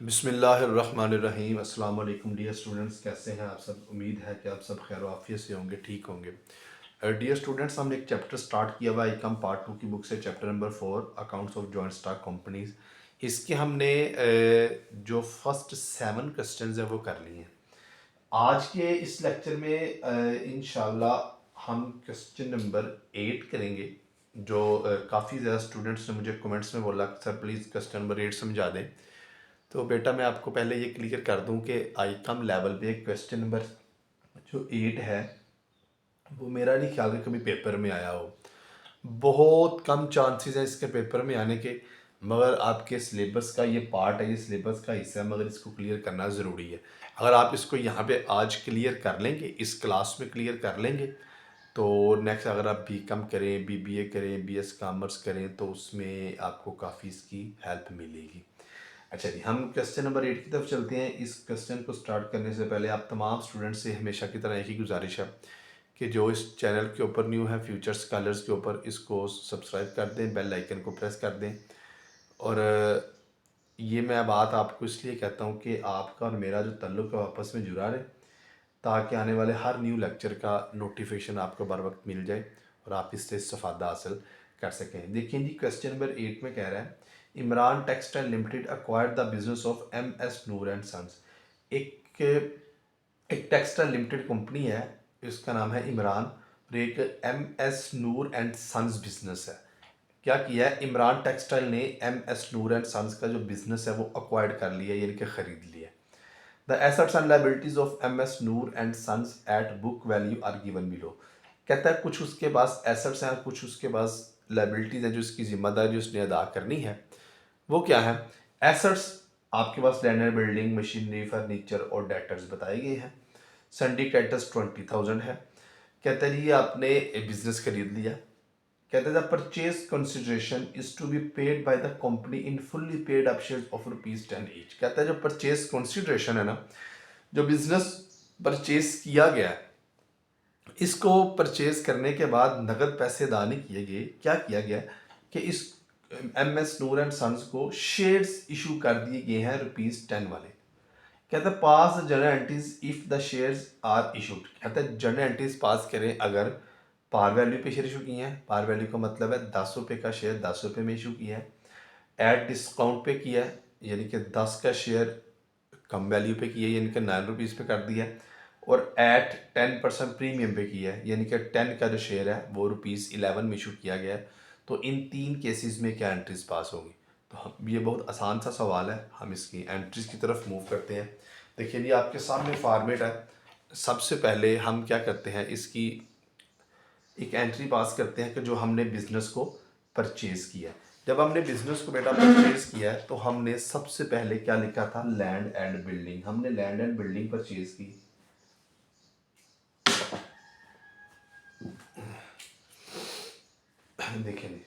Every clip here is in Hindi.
बिस्मिल्लाहिर्रहमानिर्रहीम। अस्सलाम वालेकुम डियर स्टूडेंट्स, कैसे हैं आप सब। उम्मीद है कि आप सब खैर आफियत से होंगे, ठीक होंगे। डियर स्टूडेंट्स, हमने एक चैप्टर स्टार्ट किया हुआ ICOM पार्ट 2 की बुक से, chapter number 4 accounts of joint stock companies. इसके हमने जो फर्स्ट 7 क्वेश्चंस हैं वो कर लिए हैं। आज के इस लेक्चर में इंशाल्लाह हम क्वेश्चन नंबर 8 करेंगे। जो काफ़ी ज़्यादा स्टूडेंट्स ने मुझे कमेंट्स में बोला सर प्लीज़ क्वेश्चन नंबर 8 समझा दें। तो बेटा मैं आपको पहले ये क्लियर कर दूं कि ICOM लेवल पे क्वेश्चन नंबर जो 8 है वो मेरा नहीं ख्याल कि कभी पेपर में आया हो। बहुत कम चांसेस हैं इसके पेपर में आने के, मगर आपके सिलेबस का ये पार्ट है, ये सिलेबस का हिस्सा है, मगर इसको क्लियर करना ज़रूरी है। अगर आप इसको यहाँ पे आज क्लियर कर लेंगे, इस क्लास में क्लियर कर लेंगे, तो नेक्स्ट अगर आप BCom करें, BBA करें, BS कॉमर्स करें, तो उसमें आपको काफ़ी इसकी हेल्प मिलेगी। अच्छा जी, हम क्वेश्चन नंबर 8 की तरफ चलते हैं। इस क्वेश्चन को स्टार्ट करने से पहले आप तमाम स्टूडेंट्स से हमेशा की तरह एक ही गुजारिश है कि जो इस चैनल के ऊपर न्यू है, फ्यूचर स्कॉलर्स के ऊपर, इसको सब्सक्राइब कर दें, बेल आइकन को प्रेस कर दें। और ये मैं बात आपको इसलिए कहता हूँ कि आपका और मेरा जो ताल्लुक़ है आपस में जुड़ा रहे, ताकि आने वाले हर न्यू लेक्चर का नोटिफिकेशन आपको बर वक्त मिल जाए और आप इससे इस्तेफादा हासिल कर सकें। देखिए जी, क्वेश्चन नंबर 8 में कह रहा है Imran textile limited acquired the business of MS Noor and sons. एक एक टेक्सटाइल लिमिटेड कंपनी है, इसका नाम है इमरान, और एक MS Noor and sons business है। क्या किया है, इमरान टेक्सटाइल ने MS नूर एंड सन्स का जो बिजनेस है वो अक्वायर्ड कर लिया, यानी कि ख़रीद लिया। The assets and liabilities of MS Noor and sons at book value are given below. कहता है कुछ उसके पास एसेट्स हैं, कुछ उसके पास लाइबिलिटीज हैं जो इसकी जिम्मेदारी उसने अदा करनी है। वो क्या है? एसेट्स, आपके पास land and building, machinery, furniture और डेटर्स बताए गए हैं। सिंडिकेटर्स 20,000 है। कहता है जी आपने बिजनेस खरीद लिया। कहते हैं the purchase consideration is to be paid by the company in fully paid up shares of ₹10 each. कहता है जो परचेज कंसिडरेशन है ना, जो बिजनेस परचेज किया गया है, इसको परचेज करने के बाद नगद पैसे अदा नहीं किए गए। क्या किया गया कि इस MS नूर एंड सन्स को शेयर्स इशू कर दिए गए हैं ₹10 वाले। कहते हैं पास general entries if the shares are issued. कहते हैं जनरल एंट्रीज पास करें अगर पार वैल्यू पे शेयर इशू किए हैं। पार वैल्यू का मतलब है ₹10 का शेयर 10 रुपये में इशू किया है। एट डिस्काउंट पे किया है, यानी कि 10 का शेयर कम वैल्यू पे किया है, यानी कि ₹9 पे कर दिया है। और एट 10% प्रीमियम पे किया है, यानी कि 10 का जो शेयर है वो ₹11 में इशू किया गया है। तो इन 3 केसेस में क्या एंट्रीज पास होगी? तो हम, ये बहुत आसान सा सवाल है, हम इसकी एंट्रीज की तरफ मूव करते हैं। देखिए जी, आपके सामने फॉर्मेट है। सबसे पहले हम क्या करते हैं, इसकी एक एंट्री पास करते हैं कि जो हमने बिजनेस को परचेज किया है। जब हमने बिजनेस को बेटा परचेज किया है तो हमने सबसे पहले क्या लिखा था, लैंड एंड बिल्डिंग। हमने लैंड एंड बिल्डिंग परचेज की। देखिए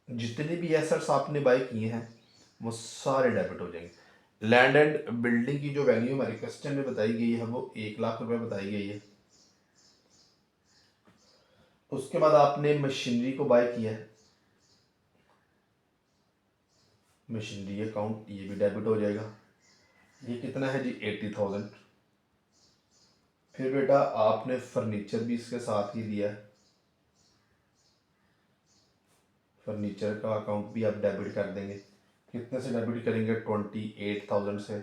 जितने भी एसेट्स आपने बाय किए हैं वो सारे डेबिट हो जाएंगे। लैंड एंड बिल्डिंग की जो वैल्यू हमारे क्वेश्चन में बताई गई है वो ₹1,00,000 बताई गई है। उसके बाद आपने मशीनरी को बाय किया है, मशीनरी अकाउंट ये भी डेबिट हो जाएगा। ये कितना है जी, 80,000। फिर बेटा आपने फर्नीचर भी इसके साथ ही लिया है, फर्नीचर का अकाउंट भी आप डेबिट कर देंगे। कितने से डेबिट करेंगे, 28,000 से।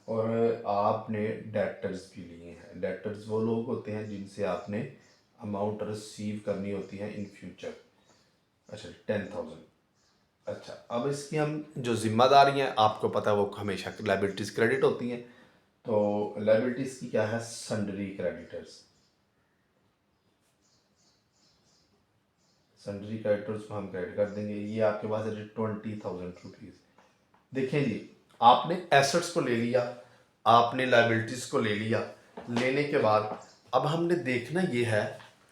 और आपने डेटर्स भी लिए हैं। डेटर्स वो लोग होते हैं जिनसे आपने अमाउंट रिसीव करनी होती है इन फ्यूचर। अच्छा, 10,000। अच्छा, अब इसकी हम जो जिम्मेदारी हैं आपको पता है वो हमेशा लाइबिलिटीज क्रेडिट होती हैं। तो लाइबिलिटीज की क्या है, सन्ड्री क्रेडिटर्स। सन्ड्री क्रेडिटर्स को हम क्रेडिट कर देंगे। ये आपके पास है 20,000 रुपीज़। देखिए जी, आपने एसेट्स को ले लिया, आपने लाइबिलिटीज को ले लिया। लेने के बाद अब हमने देखना ये है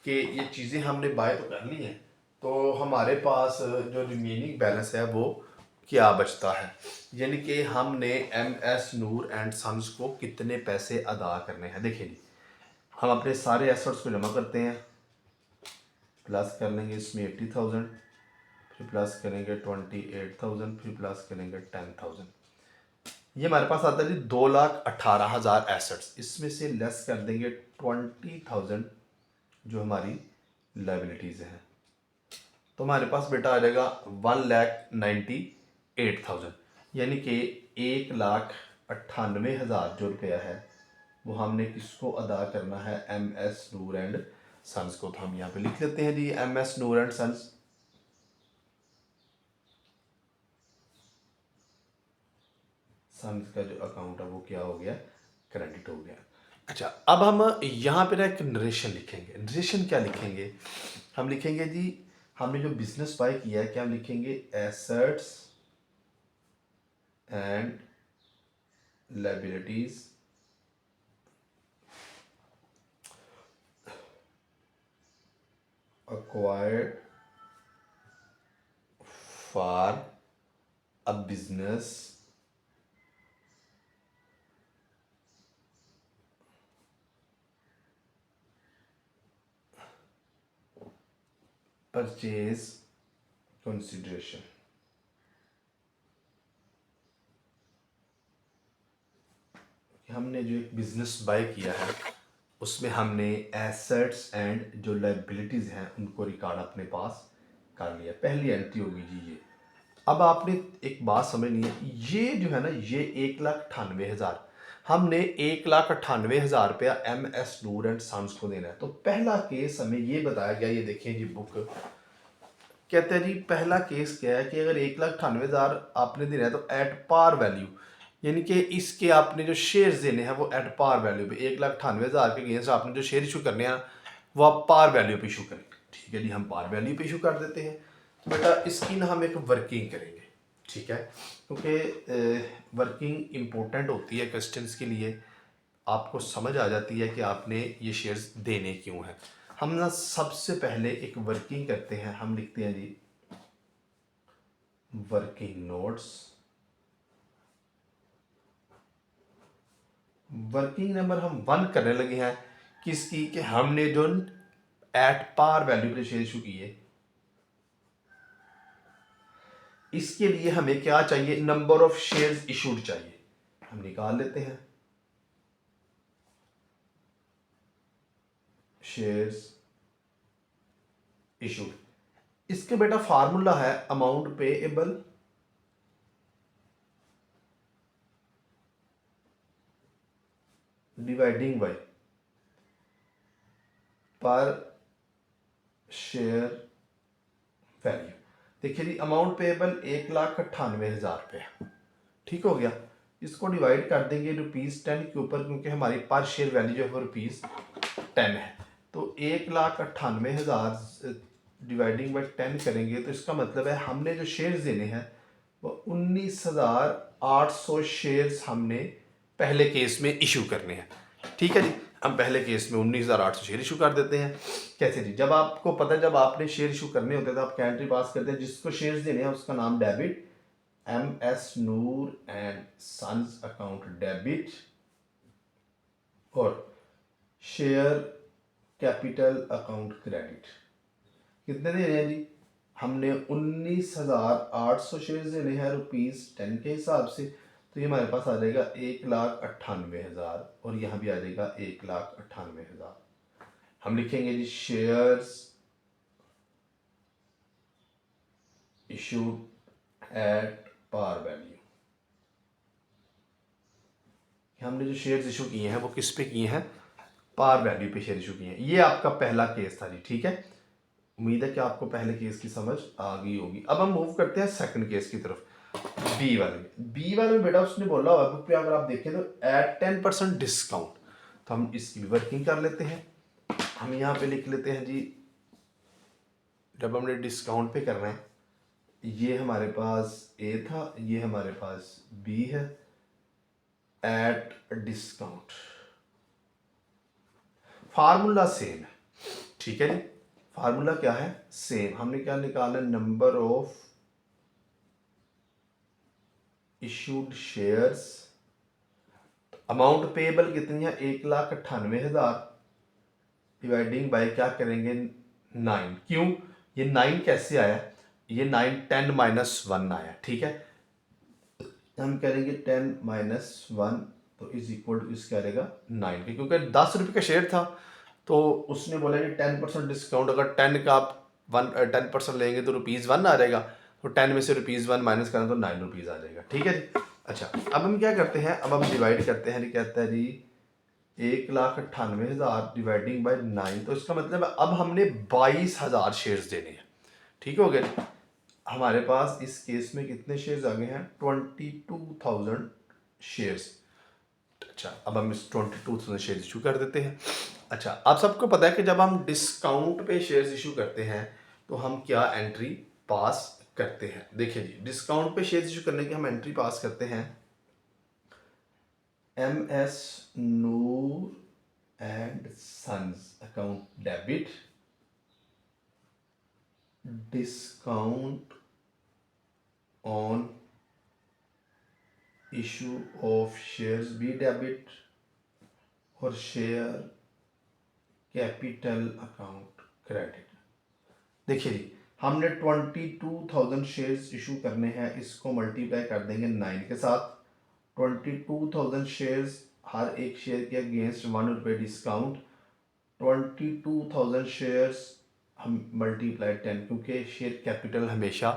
कि ये चीज़ें हमने बाय तो कर ली हैं, तो हमारे पास जो रिमेनिंग बैलेंस है वो क्या बचता है, यानी कि हमने MS नूर एंड सन्स को कितने पैसे अदा करने हैं। देखिए जी, हम अपने सारे एसेट्स को जमा करते हैं। प्लस कर लेंगे इसमें 80,000, फिर प्लस करेंगे 28,000, फिर प्लस करेंगे 10,000। ये हमारे पास आता है जी 2,18,000 एसेट्स। इसमें से लेस कर देंगे 20,000 जो हमारी लाइबिलिटीज़ हैं, तो हमारे पास बेटा आ जाएगा 1,98,000, यानी कि 1,98,000 जो रुपया है वो हमने किसको अदा करना है, M S Noor and sons को। तो हम यहाँ पे लिख लेते हैं जी M S Noor and sons. Sons का जो अकाउंट है वो क्या हो गया, क्रेडिट हो गया। अच्छा, अब हम यहाँ पे ना एक नरेशन लिखेंगे। नरेशन क्या लिखेंगे, हम लिखेंगे जी हमने जो बिजनेस बाय किया है, क्या हम लिखेंगे assets and liabilities acquired for a business purchase consideration। हमने जो एक बिजनेस बाय किया है उसमें हमने एसेट्स एंड जो लायबिलिटीज़ हैं उनको रिकॉर्ड अपने पास कर लिया। पहली एंट्री होगी जी ये। अब आपने एक बात समझनी है, ये जो है ना ये 1,98,000 हमने 1,98,000 रुपया M S Noor and sons को देना है। तो पहला केस हमें ये बताया गया, ये देखें जी बुक कहते हैं जी पहला केस क्या है कि अगर 1,98,000 आपने देना है तो एट पार वैल्यू, यानी कि इसके आपने जो शेयर्स देने हैं वो एट पार वैल्यू पे 1,98,000 के अगेंस्ट आपने जो शेयर इशू करने हैं वो आप पार वैल्यू पे इशू करेंगे। ठीक है जी, हम पार वैल्यू पे इशू कर देते हैं। तो बेटा इसकी ना हम एक वर्किंग करेंगे, ठीक है, क्योंकि वर्किंग इम्पोर्टेंट होती है क्वेश्चंस के लिए, आपको समझ आ जाती है कि आपने ये शेयर्स देने क्यों हैं। हम ना सबसे पहले एक वर्किंग करते हैं, हम लिखते हैं जी वर्किंग नोट्स। वर्किंग नंबर हम 1 करने लगे हैं किसकी, कि हमने जो एट पार वैल्यू पे शेयर इशू किए, इसके लिए हमें क्या चाहिए, नंबर ऑफ शेयर्स इशूड चाहिए। हम निकाल लेते हैं शेयर्स इशूड। इसके बेटा फार्मूला है अमाउंट पेएबल डिवाइडिंग बाय पर शेयर वैल्यू। देखिए जी अमाउंट पेएबल 1,98,000 रुपये, ठीक हो गया। इसको डिवाइड कर देंगे ₹10 के ऊपर, क्योंकि हमारी पर शेयर वैल्यू जो है ₹10 है। तो 1,98,000 डिवाइडिंग बाई 10 करेंगे तो इसका मतलब है हमने जो शेयर्स देने हैं वो 19,800 शेयर्स हमने पहले केस में इशू करने हैं। ठीक है जी, हम पहले केस में 19,800 शेयर इशू कर देते हैं। कैसे जी, जब आपको पता है जब आपने शेयर इशू करने होते हैं तो आप कैंट्री पास करते हैं, जिसको शेयर्स देने हैं उसका नाम debit, M S Noor and sons account debit, और शेयर कैपिटल अकाउंट क्रेडिट। कितने देने हैं जी, हमने 19,800 शेयर देने हैं ₹10 के हिसाब से। तो ये हमारे पास आ जाएगा 1,98,000 और यहाँ भी आ जाएगा 1,98,000। हम लिखेंगे जी shares issued at par value. हमने जो शेयर्स इशू किए हैं वो किस पे किए हैं, पार वैल्यू पे शेयर इशू किए हैं। ये आपका पहला केस था जी, ठीक है। उम्मीद है कि आपको पहले केस की समझ आ गई होगी। अब हम मूव करते हैं सेकंड केस की तरफ, बी वाले में। बी वाले में बेटा उसने बोला हुआ बुक पे अगर आप देखें तो एट 10% डिस्काउंट। तो हम इसकी वर्किंग कर लेते हैं। हम यहाँ पे लिख लेते हैं जी, जब हमने डिस्काउंट पे करना है, ये हमारे पास ए था, ये हमारे पास बी है, एट डिस्काउंट। फार्मूला सेम है, ठीक है जी। फार्मूला क्या है, सेम। हमने क्या निकाला, number of issued shares. Amount payable कितनी है, 1,98,000 डिवाइडिंग बाय क्या करेंगे, 9। क्यों? ये 9 कैसे आया? ये 9 10 माइनस 1 आया, ठीक है। हम करेंगे 10 माइनस 1 तो इज इक्वल टू इसका रहेगा 9 के, क्योंकि 10 रुपये का शेयर था तो उसने बोला कि 10% डिस्काउंट, अगर 10 का आप 10% लेंगे तो ₹1 आ जाएगा, तो 10 में से ₹1 माइनस करें तो 9 रुपीज़ आ जाएगा, ठीक है जी। अच्छा, अब हम क्या करते हैं, अब हम डिवाइड करते हैं जी। कहता है जी 1,98,000 डिवाइडिंग बाय 9, तो इसका मतलब है अब हमने 22,000 शेयर्स देने हैं, ठीक हो गया। हमारे पास इस केस में कितने शेयर्स आ गए हैं? 22,000 शेयर्स। अच्छा, अब हम इस 22,000 शेयर्स इशू कर देते हैं। अच्छा, आप सबको पता है कि जब हम डिस्काउंट पे शेयर्स इशू करते हैं तो हम क्या एंट्री पास करते हैं? देखिए जी, डिस्काउंट पे शेयर्स इशू करने की हम एंट्री पास करते हैं MS Noor and sons account debit, discount on issue of shares be debit, और शेयर कैपिटल अकाउंट क्रेडिट। देखिए जी, हमने 22,000 शेयर्स इशू करने हैं, इसको मल्टीप्लाई कर देंगे 9 के साथ। 22,000 शेयर्स, हर एक शेयर के अगेंस्ट ₹1 डिस्काउंट। 22,000 शेयर्स हम मल्टीप्लाई 10, क्योंकि शेयर कैपिटल हमेशा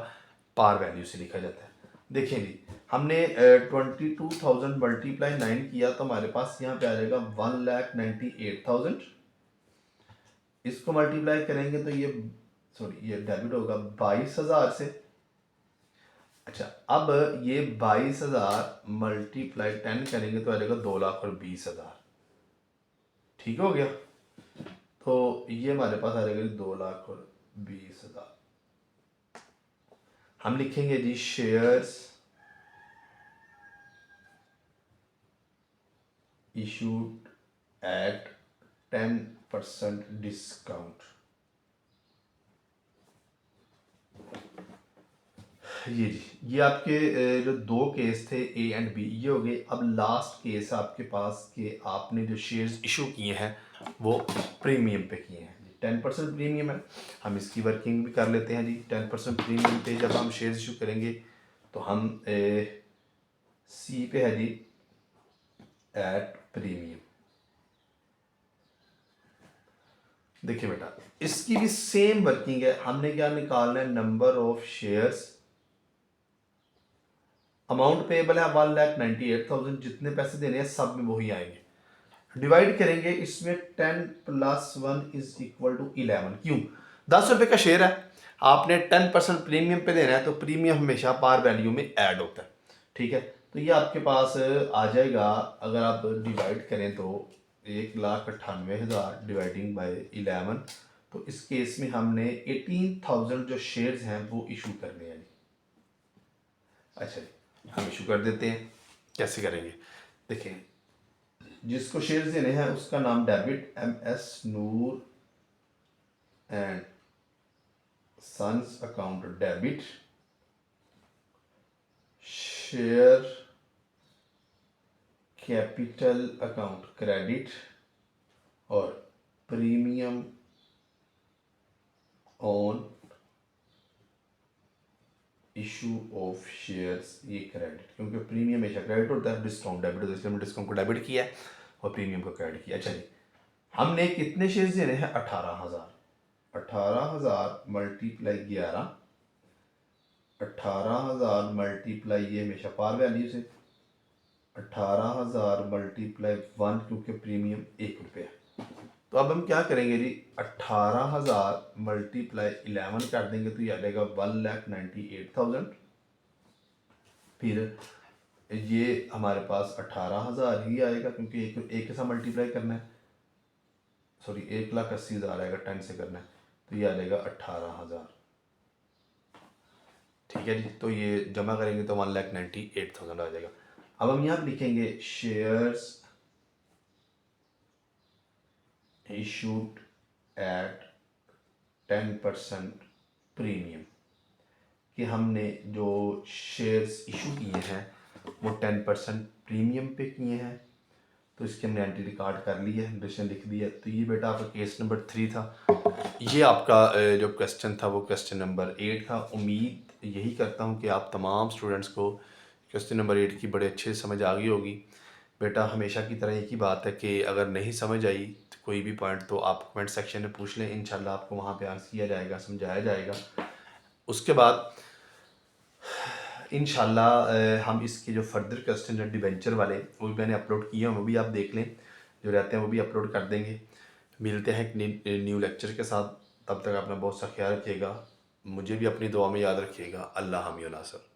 पार वैल्यू से लिखा जाता है। देखिए जी, हमने 22,000 मल्टीप्लाई 9 किया तो हमारे पास यहाँ पे आ जाएगा 1,98,000। इसको मल्टीप्लाई करेंगे तो ये डेबिट होगा 22,000 से। अच्छा, अब ये 22,000 मल्टीप्लाई 10 करेंगे तो आ जाएगा 2,20,000, ठीक हो गया। तो ये हमारे पास आ जाएगा 2,20,000। हम लिखेंगे जी शेयर्स इशूड एट 10% डिस्काउंट। ये जी, ये आपके जो दो केस थे A एंड B, ये हो गए। अब लास्ट केस आपके पास कि आपने जो शेयर्स इशू किए हैं वो प्रीमियम पे किए हैं। 10% प्रीमियम है, हम इसकी वर्किंग भी कर लेते हैं जी। 10% प्रीमियम पे जब हम शेयर्स इशू करेंगे तो हम C पे है जी एट प्रीमियम। देखिए बेटा, इसकी भी सेम वर्किंग है। हमने क्या निकालना है? Number of shares. Amount payable है 1,98,000, जितने पैसे देने हैं सब में वही आएंगे। डिवाइड करेंगे इसमें 10 प्लस 1 इज इक्वल टू 11। क्यों? 10 रुपए का शेयर है, आपने 10% प्रीमियम पे देना है तो प्रीमियम हमेशा पार वैल्यू में ऐड होता है, ठीक है। तो ये आपके पास आ जाएगा, अगर आप डिवाइड करें तो 1,98,000 डिवाइडिंग बाय 11। तो इस केस में हमने 18,000 जो शेयर्स हैं वो इशू करने हैं। अच्छा जी, हम इशू कर देते हैं। कैसे करेंगे? देखिए, जिसको शेयर्स देने हैं उसका नाम debit, MS Noor and sons account debit, share capital account credit, और premium on issue of shares ये क्रेडिट, क्योंकि प्रीमियम हमेशा क्रेडिट होता है, डिस्काउंट डेबिट होता है, इसलिए हमने डिस्काउंट को डेबिट किया है और प्रीमियम को क्रेडिट किया। अच्छा जी, हमने कितने शेयर्स देने हैं? 18,000। 18,000 मल्टीप्लाई 11, 18,000 मल्टीप्लाई ये हमेशा पार वैल्यू से, 18,000 मल्टीप्लाई 1, क्योंकि प्रीमियम ₹1 है। तो अब हम क्या करेंगे जी, 18,000 मल्टीप्लाई 11 कर देंगे तो ये आ जाएगा 1,98,000। फिर ये हमारे पास 18,000 ही आएगा, क्योंकि एक के साथ मल्टीप्लाई करना है। सॉरी, 1,80,000 आएगा, 10 से करना है, तो ये आ जाएगा 18,000, ठीक है जी। तो ये जमा करेंगे तो 1,98,000 आ जाएगा। अब हम यहाँ लिखेंगे शेयर्स इशूड एट 10% प्रीमियम, कि हमने जो शेयर्स इशू किए हैं वो 10% प्रीमियम पे किए हैं। तो इसके हमने एंट्री रिकॉर्ड कर ली है, डिसीजन लिख दिया। तो ये बेटा आपका केस नंबर 3 था। ये आपका जो क्वेश्चन था वो क्वेश्चन नंबर 8 था। उम्मीद यही करता हूँ कि आप तमाम स्टूडेंट्स को क्वेश्चन नंबर 8 की बड़े अच्छे से समझ आ गई होगी। बेटा हमेशा की तरह एक ही बात है कि अगर नहीं समझ आई तो कोई भी पॉइंट तो आप कमेंट सेक्शन में पूछ लें, इंशाल्लाह आपको वहाँ पे आंसर किया जाएगा, समझाया जाएगा। उसके बाद इंशाल्लाह हम इसके जो फर्दर क्वेश्चन हैं डिबेंचर वाले वो भी मैंने अपलोड किए हैं, वो भी आप देख लें, जो रहते हैं वो भी अपलोड कर देंगे। मिलते हैं एक न्यू लेक्चर के साथ, तब तक अपना बहुत सा ख्याल रखिएगा, मुझे भी अपनी दुआ में याद रखिएगा। अल्लाह हामी नासर।